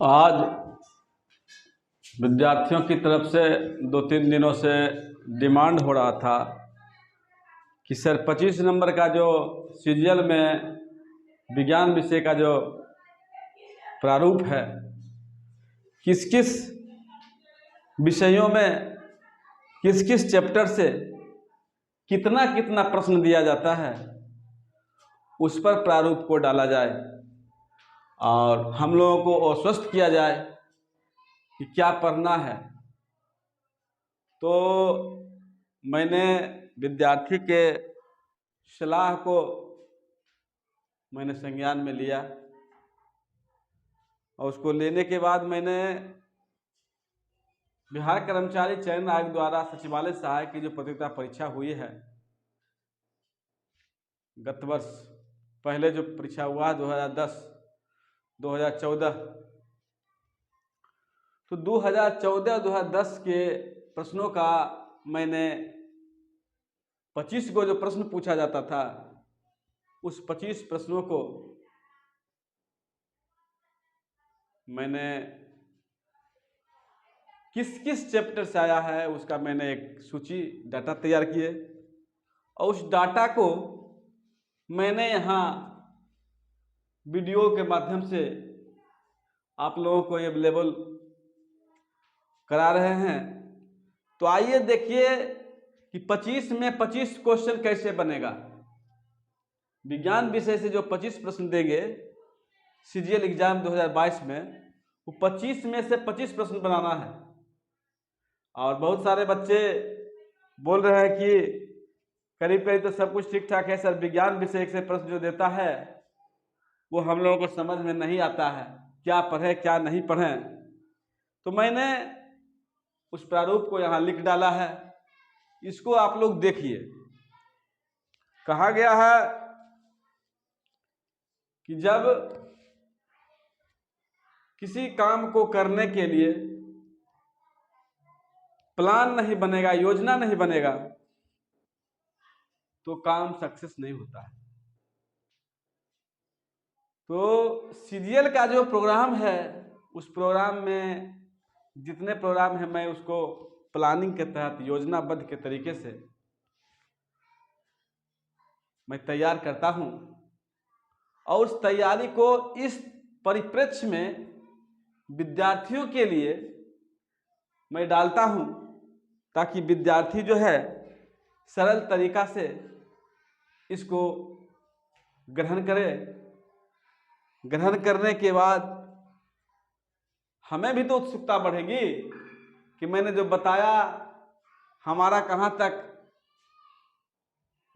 आज विद्यार्थियों की तरफ से 2-3 दिनों से डिमांड हो रहा था कि सर 25 नंबर का जो सीरियल में विज्ञान विषय का जो प्रारूप है, किस किस विषयों में किस किस चैप्टर से कितना कितना प्रश्न दिया जाता है, उस पर प्रारूप को डाला जाए और हम लोगों को आश्वस्त किया जाए कि क्या पढ़ना है। तो मैंने विद्यार्थी के सलाह को मैंने संज्ञान में लिया और उसको लेने के बाद मैंने बिहार कर्मचारी चयन आयोग द्वारा सचिवालय सहायक की जो प्रतियोगिता परीक्षा हुई है गत वर्ष, पहले जो परीक्षा हुआ 2010 2014, तो 2014-2010 के प्रश्नों का मैंने 25 को जो प्रश्न पूछा जाता था, उस 25 प्रश्नों को मैंने किस किस चैप्टर से आया है उसका मैंने एक सूची डाटा तैयार किए और उस डाटा को मैंने यहाँ वीडियो के माध्यम से आप लोगों को अवेलेबल करा रहे हैं। तो आइए देखिए कि 25 में 25 क्वेश्चन कैसे बनेगा। विज्ञान विषय से जो 25 प्रश्न देंगे सीजीएल एग्जाम 2022 में, वो 25 में से 25 प्रश्न बनाना है। और बहुत सारे बच्चे बोल रहे हैं कि करीब करीब तो सब कुछ ठीक ठाक है सर, विज्ञान विषय से प्रश्न जो देता है वो हम लोगों को समझ में नहीं आता है, क्या पढ़ें क्या नहीं पढ़ें। तो मैंने उस प्रारूप को यहाँ लिख डाला है, इसको आप लोग देखिए। कहा गया है कि जब किसी काम को करने के लिए प्लान नहीं बनेगा, योजना नहीं बनेगा, तो काम सक्सेस नहीं होता है। तो सीरियल का जो प्रोग्राम है, उस प्रोग्राम में जितने प्रोग्राम है मैं उसको प्लानिंग के तहत योजनाबद्ध के तरीके से मैं तैयार करता हूं और उस तैयारी को इस परिप्रेक्ष्य में विद्यार्थियों के लिए मैं डालता हूं ताकि विद्यार्थी जो है सरल तरीका से इसको ग्रहण करे। ग्रहण करने के बाद हमें भी तो उत्सुकता बढ़ेगी कि मैंने जो बताया हमारा कहाँ तक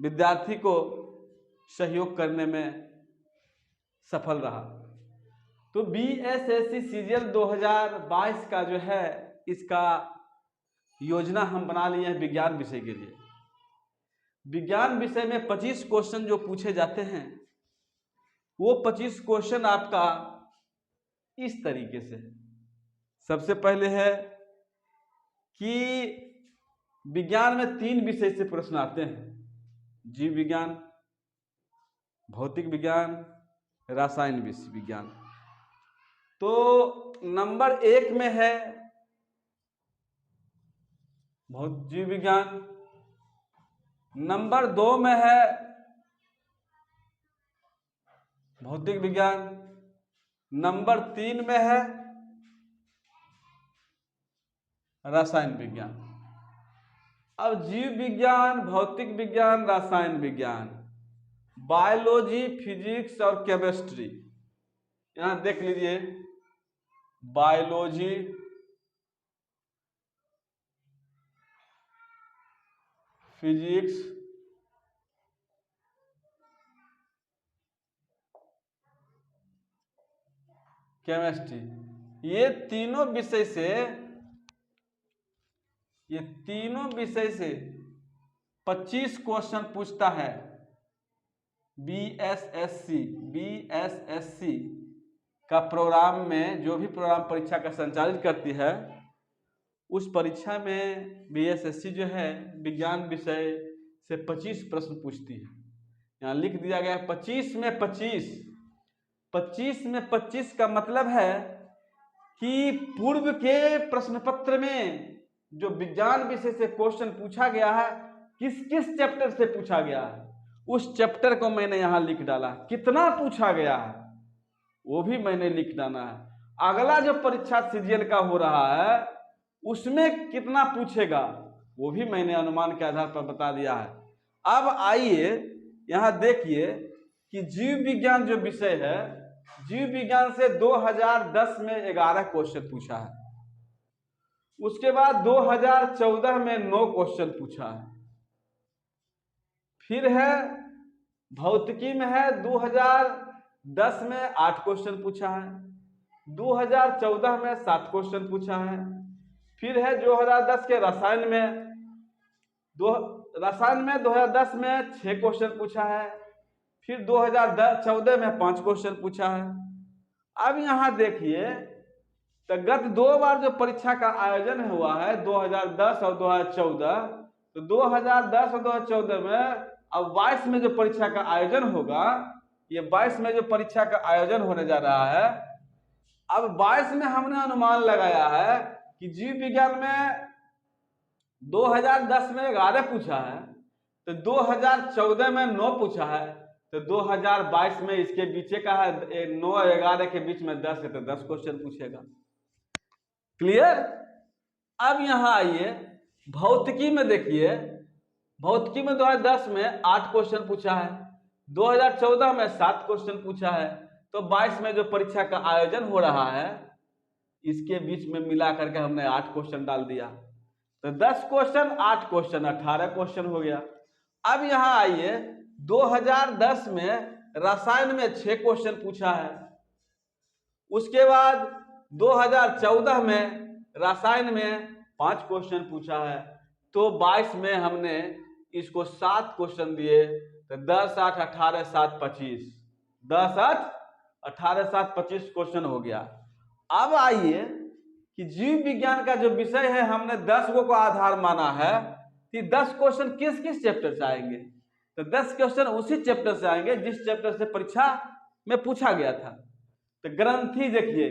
विद्यार्थी को सहयोग करने में सफल रहा। तो बीएसएससी सीरियल 2022 का जो है, इसका योजना हम बना लिए हैं विज्ञान विषय के लिए। विज्ञान विषय में 25 क्वेश्चन जो पूछे जाते हैं, वो 25 क्वेश्चन आपका इस तरीके से है। सबसे पहले है कि विज्ञान में 3 विषय से प्रश्न आते हैं: जीव विज्ञान, भौतिक विज्ञान, रसायन विज्ञान। तो नंबर 1 में है जीव विज्ञान, नंबर 2 में है भौतिक विज्ञान, नंबर 3 में है रसायन विज्ञान। अब जीव विज्ञान, भौतिक विज्ञान, रसायन विज्ञान, बायोलॉजी, फिजिक्स और केमिस्ट्री, यहां देख लीजिए बायोलॉजी, फिजिक्स, केमिस्ट्री, ये तीनों विषय से 25 क्वेश्चन पूछता है बीएसएससी का प्रोग्राम में। जो भी प्रोग्राम परीक्षा का संचालित करती है, उस परीक्षा में बीएसएससी जो है विज्ञान विषय से 25 प्रश्न पूछती है। यहाँ लिख दिया गया 25 में 25। 25 में 25 का मतलब है कि पूर्व के प्रश्न पत्र में जो विज्ञान विषय से क्वेश्चन पूछा गया है किस किस चैप्टर से पूछा गया है, उस चैप्टर को मैंने यहाँ लिख डाला। कितना पूछा गया है वो भी मैंने लिख डाला है। अगला जो परीक्षा सीजीएल का हो रहा है उसमें कितना पूछेगा वो भी मैंने अनुमान के आधार पर बता दिया है। अब आइए यहाँ देखिए कि जीव विज्ञान जो विषय है, जीव विज्ञान से 2010 में 11 क्वेश्चन पूछा है, उसके बाद 2014 में 9 क्वेश्चन पूछा है, फिर है भौतिकी में है 2010 में 8 क्वेश्चन पूछा है, 2014 में 7 क्वेश्चन पूछा है, फिर है 2010 के रसायन में 2010 में 6 क्वेश्चन पूछा है, फिर 2014 में 5 क्वेश्चन पूछा है। अब यहाँ देखिए तो गत 2 बार जो परीक्षा का आयोजन हुआ है 2010 और 2014, तो 2010 और 2014 में अब 22 में जो परीक्षा का आयोजन होगा, ये 22 में जो परीक्षा का आयोजन होने जा रहा है, अब 22 में हमने अनुमान लगाया है कि जीव विज्ञान में 2010 में 11 पूछा है, तो 2014 में 9 पूछा है, तो 2022 में इसके बीच का है 9 और 11 के बीच में 10 है, तो 10 क्वेश्चन पूछेगा। क्लियर। अब यहाँ आइए भौतिकी में देखिए, भौतिकी में 2010 में 8 क्वेश्चन पूछा है, 2014 में 7 क्वेश्चन पूछा है, तो 22 में जो परीक्षा का आयोजन हो रहा है इसके बीच में मिला करके हमने 8 क्वेश्चन डाल दिया, तो 10 क्वेश्चन 8 क्वेश्चन 18 क्वेश्चन हो गया। अब यहाँ आइए 2010 में रसायन में 6 क्वेश्चन पूछा है, उसके बाद 2014 में रसायन में 5 क्वेश्चन पूछा है, तो 22 में हमने इसको 7 क्वेश्चन दिए, तो 10 8 18 7 25, 10 8 18 7 25 क्वेश्चन हो गया। अब आइए कि जीव विज्ञान का जो विषय है हमने 10 को आधार माना है कि 10 क्वेश्चन किस किस चैप्टर से आएंगे, तो 10 क्वेश्चन उसी चैप्टर से आएंगे जिस चैप्टर से परीक्षा में पूछा गया था। तो ग्रंथि देखिए,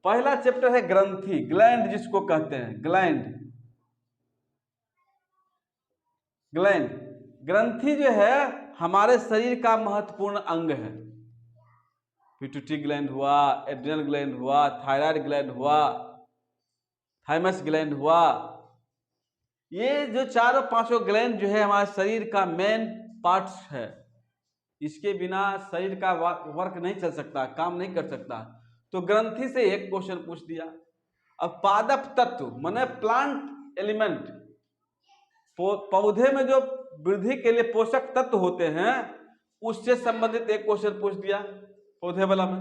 पहला चैप्टर है ग्रंथि, ग्लैंड जिसको कहते हैं, ग्लैंड। ग्रंथि जो है हमारे शरीर का महत्वपूर्ण अंग है। पिट्यूटरी ग्लैंड हुआ, एड्रिनल ग्लैंड हुआ, थायराइड ग्लैंड हुआ, थाइमस ग्लैंड हुआ, ये जो चारों पांचों ग्लैंड जो है हमारे शरीर का मेन पार्ट्स है। इसके बिना शरीर का वर्क नहीं चल सकता, काम नहीं कर सकता। तो ग्रंथि से 1 क्वेश्चन पूछ दिया। अब पादप तत्व माने प्लांट एलिमेंट, पौधे में जो वृद्धि के लिए पोषक तत्व होते हैं उससे संबंधित 1 क्वेश्चन पूछ दिया पौधे वाला में।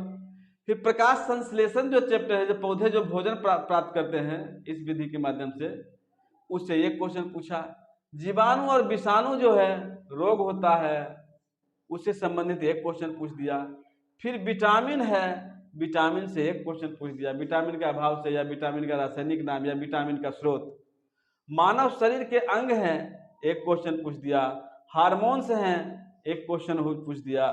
फिर प्रकाश संश्लेषण जो चैप्टर है, जो पौधे जो भोजन प्राप्त करते हैं इस विधि के माध्यम से, उससे 1 क्वेश्चन पूछा। जीवाणु और विषाणु जो है रोग होता है उससे संबंधित 1 क्वेश्चन पूछ दिया। फिर विटामिन है, विटामिन से 1 क्वेश्चन पूछ दिया, विटामिन के अभाव से या विटामिन का रासायनिक नाम या विटामिन का स्रोत। मानव शरीर के अंग हैं, 1 क्वेश्चन पूछ दिया। हार्मोन्स हैं, 1 क्वेश्चन पूछ दिया।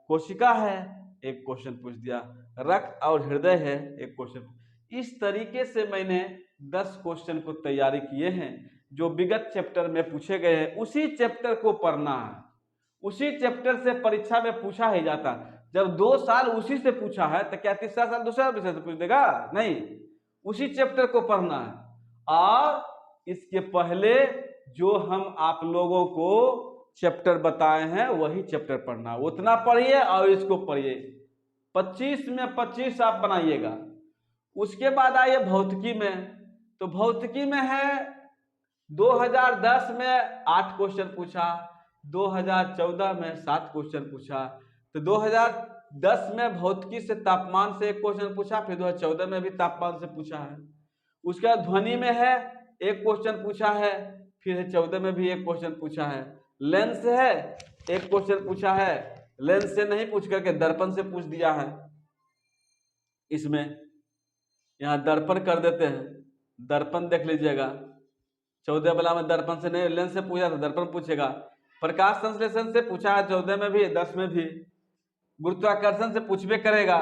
कोशिका है, 1 क्वेश्चन पूछ दिया। रक्त और हृदय है, 1 क्वेश्चन। इस तरीके से मैंने 10 क्वेश्चन को तैयारी किए हैं जो विगत चैप्टर में पूछे गए हैं। उसी चैप्टर को पढ़ना है, उसी चैप्टर से परीक्षा में पूछा ही जाता। जब 2 साल उसी से पूछा है तो क्या तीसरा साल दूसरा विषय से पूछ देगा? नहीं, उसी चैप्टर को पढ़ना है। और इसके पहले जो हम आप लोगों को चैप्टर बताए हैं वही चैप्टर पढ़ना, उतना पढ़िए और इसको पढ़िए। 25 में 25 आप बनाइएगा। उसके बाद आइए भौतिकी में, तो भौतिकी में है 2010 में 8 क्वेश्चन पूछा, 2014 में 7 क्वेश्चन पूछा। तो 2010 में भौतिकी से तापमान से 1 क्वेश्चन पूछा, फिर 2014 में भी तापमान से पूछा है। उसके बाद ध्वनि में है 1 क्वेश्चन पूछा है, फिर 14 में भी 1 क्वेश्चन पूछा है। लेंस है 1 क्वेश्चन पूछा है, लेंस से नहीं पूछ करके दर्पण से पूछ दिया है। इसमें यहाँ दर्पण कर देते हैं, दर्पण देख लीजिएगा। 14 वाला में दर्पण से नहीं, लेंस से पूछा तो दर्पण पूछेगा। प्रकाश संश्लेषण से पूछा है 14 में भी 10 में भी। गुरुत्वाकर्षण से पूछबे करेगा,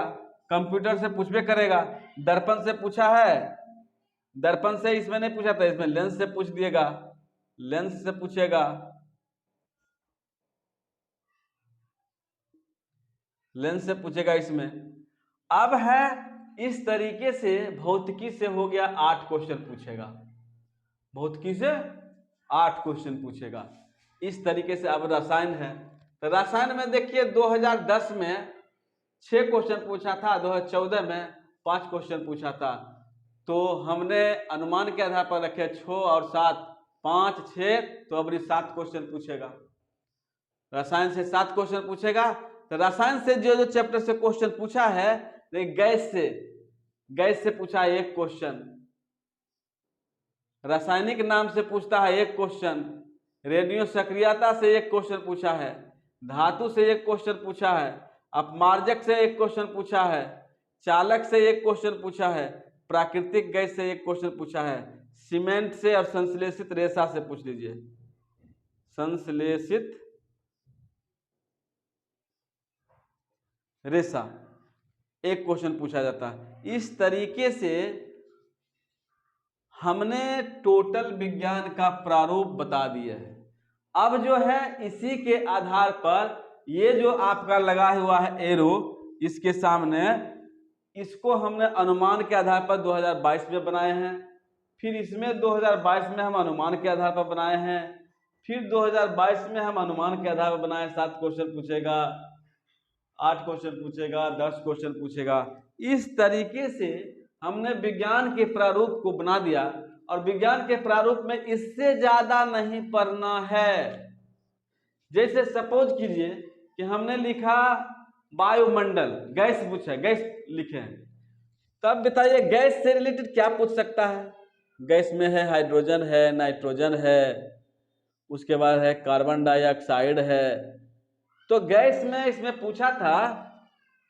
कंप्यूटर से पूछबे करेगा। दर्पण से पूछा है, दर्पण से इसमें नहीं पूछा था, इसमें लेंस से पूछ दिएगा, लेंस से पूछेगा, लेंस से पूछेगा इसमें। अब है इस तरीके से भौतिकी से हो गया 8 क्वेश्चन पूछेगा, भौतिकी से 8 क्वेश्चन पूछेगा इस तरीके से। अब रसायन है, तो रसायन में देखिए 2010 में 6 क्वेश्चन पूछा था, 2014 में 5 क्वेश्चन पूछा था। तो हमने अनुमान के आधार पर रखे 6 और 7, 5, 6, तो अब 7 क्वेश्चन पूछेगा। रसायन से 7 क्वेश्चन पूछेगा। तो रसायन से जो चैप्टर से क्वेश्चन पूछा है, गैस से, गैस से पूछा है 1 क्वेश्चन, रासायनिक नाम से पूछता है 1 क्वेश्चन, रेडियो सक्रियता से 1 क्वेश्चन पूछा है, धातु से 1 क्वेश्चन पूछा है, अपमार्जक से 1 क्वेश्चन पूछा है, चालक से 1 क्वेश्चन पूछा है, प्राकृतिक गैस से 1 क्वेश्चन पूछा है, सीमेंट से और संश्लेषित रेशा से पूछ लीजिए, संश्लेषित रेशा 1 क्वेश्चन पूछा जाता है। इस तरीके से हमने टोटल विज्ञान का प्रारूप बता दिया है। अब जो है इसी के आधार पर ये जो आपका लगा हुआ है एरो इसके सामने, इसको हमने अनुमान के आधार पर 2022 में बनाए हैं, फिर इसमें 2022 में हम अनुमान के आधार पर बनाए हैं, फिर 2022 में हम अनुमान के आधार पर बनाए। 7 क्वेश्चन पूछेगा, 8 क्वेश्चन पूछेगा, 10 क्वेश्चन पूछेगा। इस तरीके से हमने विज्ञान के प्रारूप को बना दिया, और विज्ञान के प्रारूप में इससे ज्यादा नहीं पढ़ना है। जैसे सपोज कीजिए कि हमने लिखा वायुमंडल, गैस पूछा, गैस लिखे हैं, तब बताइए गैस से रिलेटेड क्या पूछ सकता है। गैस में है हाइड्रोजन है, नाइट्रोजन है, उसके बाद है कार्बन डाइऑक्साइड है। तो गैस में इसमें पूछा था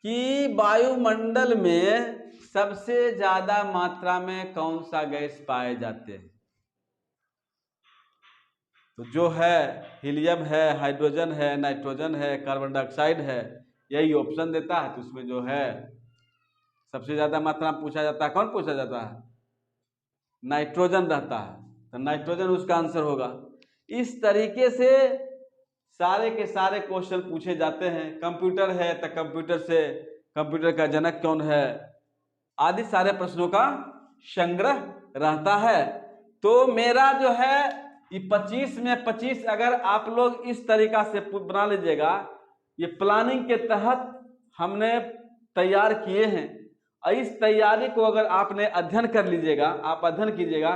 कि वायुमंडल में सबसे ज्यादा मात्रा में कौन सा गैस पाए जाते हैं। तो जो है हीलियम है, हाइड्रोजन है, नाइट्रोजन है, कार्बन डाइऑक्साइड है, यही ऑप्शन देता है। तो उसमें जो है सबसे ज्यादा मात्रा में पूछा जाता है, कौन पूछा जाता है, नाइट्रोजन रहता है, तो नाइट्रोजन उसका आंसर होगा। इस तरीके से सारे के सारे क्वेश्चन पूछे जाते हैं। कंप्यूटर है तो कंप्यूटर से, कंप्यूटर का जनक कौन है, आदि सारे प्रश्नों का संग्रह रहता है। तो मेरा जो है ये 25 में 25 अगर आप लोग इस तरीका से बना लीजिएगा, ये प्लानिंग के तहत हमने तैयार किए हैं, और इस तैयारी को अगर आपने अध्ययन कर लीजिएगा, आप अध्ययन कीजिएगा,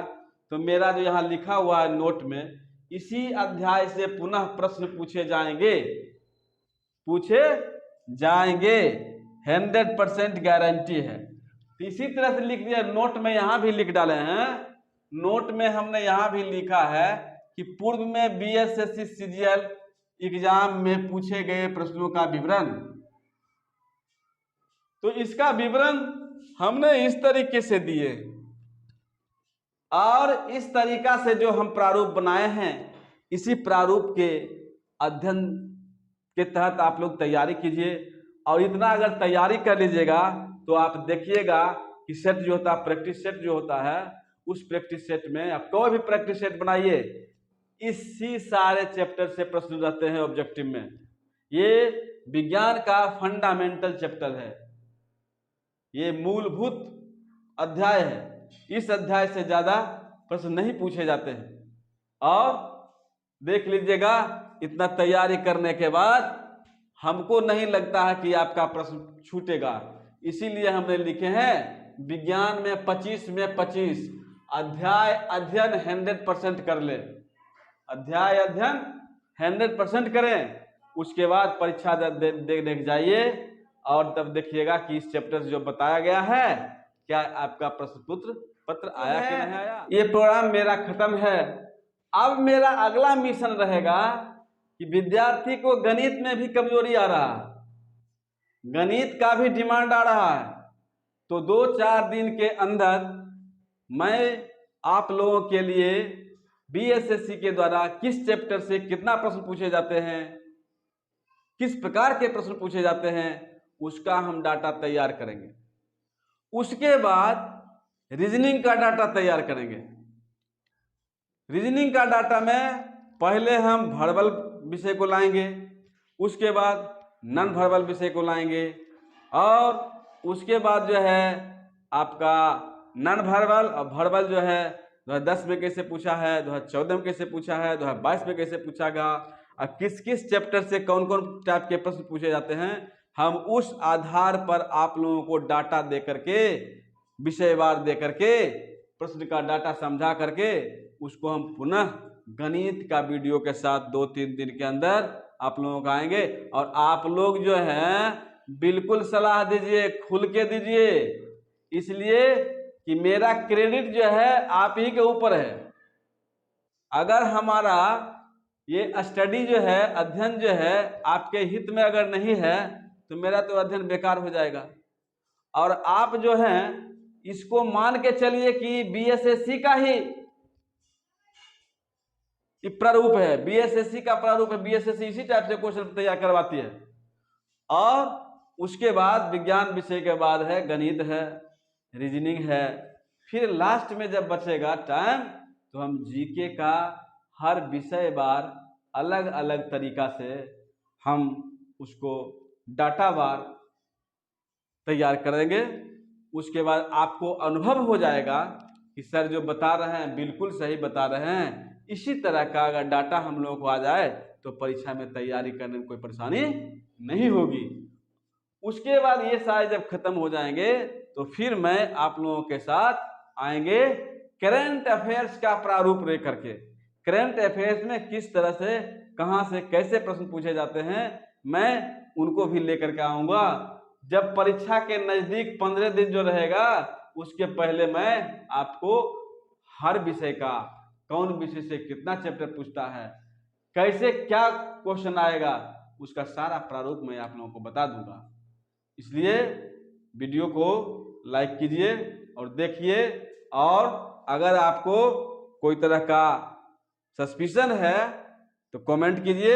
तो मेरा जो यहाँ लिखा हुआ है नोट में, इसी अध्याय से पुनः प्रश्न पूछे जाएंगे, पूछे जाएंगे, 100% गारंटी है। तो इसी तरह से लिख दिया, नोट में यहाँ भी लिख डाले हैं, नोट में हमने यहाँ भी लिखा है कि पूर्व में बीएसएससी सीजीएल एग्जाम में पूछे गए प्रश्नों का विवरण। तो इसका विवरण हमने इस तरीके से दिए, और इस तरीका से जो हम प्रारूप बनाए हैं, इसी प्रारूप के अध्ययन के तहत आप लोग तैयारी कीजिए। और इतना अगर तैयारी कर लीजिएगा तो आप देखिएगा कि सेट जो होता है, प्रैक्टिस सेट जो होता है, उस प्रैक्टिस सेट में आप कोई भी प्रैक्टिस सेट बनाइए, इसी सारे चैप्टर से प्रश्न रहते हैं ऑब्जेक्टिव में। ये विज्ञान का फंडामेंटल चैप्टर है, ये मूलभूत अध्याय है। इस अध्याय से ज्यादा प्रश्न नहीं पूछे जाते हैं। और देख लीजिएगा, इतना तैयारी करने के बाद हमको नहीं लगता है कि आपका प्रश्न छूटेगा। इसीलिए हमने लिखे हैं विज्ञान में 25 में 25, अध्याय अध्ययन 100% कर ले, अध्याय अध्ययन 100% करें, उसके बाद परीक्षा देने जाइए, और तब देखिएगा कि इस चैप्टर से जो बताया गया है, क्या आपका प्रश्न पत्र आया कि नहीं आया। ये प्रोग्राम मेरा खत्म है। अब मेरा अगला मिशन रहेगा कि विद्यार्थी को गणित में भी कमजोरी आ रहा है, गणित का भी डिमांड आ रहा है। तो 2-4 दिन के अंदर मैं आप लोगों के लिए बीएसएससी के द्वारा किस चैप्टर से कितना प्रश्न पूछे जाते हैं, किस प्रकार के प्रश्न पूछे जाते हैं, उसका हम डाटा तैयार करेंगे। उसके बाद रीजनिंग का डाटा तैयार करेंगे। रीजनिंग का डाटा में पहले हम वर्बल विषय को लाएंगे, उसके बाद नॉन वर्बल विषय को लाएंगे, और उसके बाद जो है आपका नॉन वर्बल और वर्बल जो है 2010 में कैसे पूछा है, 2014 में कैसे पूछा है, 2022 में कैसे पूछा गया, और किस किस चैप्टर से कौन कौन टाइप के प्रश्न पूछे जाते हैं, हम उस आधार पर आप लोगों को डाटा दे करके, विषयवार दे करके, प्रश्न का डाटा समझा करके उसको हम पुनः गणित का वीडियो के साथ 2-3 दिन के अंदर आप लोगों को आएंगे। और आप लोग जो है बिल्कुल सलाह दीजिए, खुल के दीजिए, इसलिए कि मेरा क्रेडिट जो है आप ही के ऊपर है। अगर हमारा ये स्टडी जो है, अध्ययन जो है आपके हित में अगर नहीं है तो मेरा तो अध्ययन बेकार हो जाएगा। और आप जो है इसको मान के चलिए कि बीएसएससी का ही प्रारूप है, बीएसएससी का प्रारूप है, बीएसएससी इसी टाइप से क्वेश्चन तैयार करवाती है। और उसके बाद विज्ञान विषय के बाद है गणित है, रीजनिंग है, फिर लास्ट में जब बचेगा टाइम तो हम जीके का हर विषय बार अलग अलग तरीका से हम उसको डाटा बार तैयार करेंगे। उसके बाद आपको अनुभव हो जाएगा कि सर जो बता रहे हैं बिल्कुल सही बता रहे हैं। इसी तरह का अगर डाटा हम लोगों को आ जाए तो परीक्षा में तैयारी करने में कोई परेशानी नहीं होगी। उसके बाद ये सारे जब खत्म हो जाएंगे तो फिर मैं आप लोगों के साथ आएंगे करंट अफेयर्स का प्रारूप ले करके। करंट अफेयर्स में किस तरह से, कहां से कैसे प्रश्न पूछे जाते हैं, मैं उनको भी लेकर के आऊंगा। जब परीक्षा के नजदीक 15 दिन जो रहेगा उसके पहले मैं आपको हर विषय का, कौन विषय से कितना चैप्टर पूछता है, कैसे क्या क्वेश्चन आएगा, उसका सारा प्रारूप मैं आप लोगों को बता दूंगा। इसलिए वीडियो को लाइक कीजिए और देखिए, और अगर आपको कोई तरह का सस्पिशन है तो कमेंट कीजिए।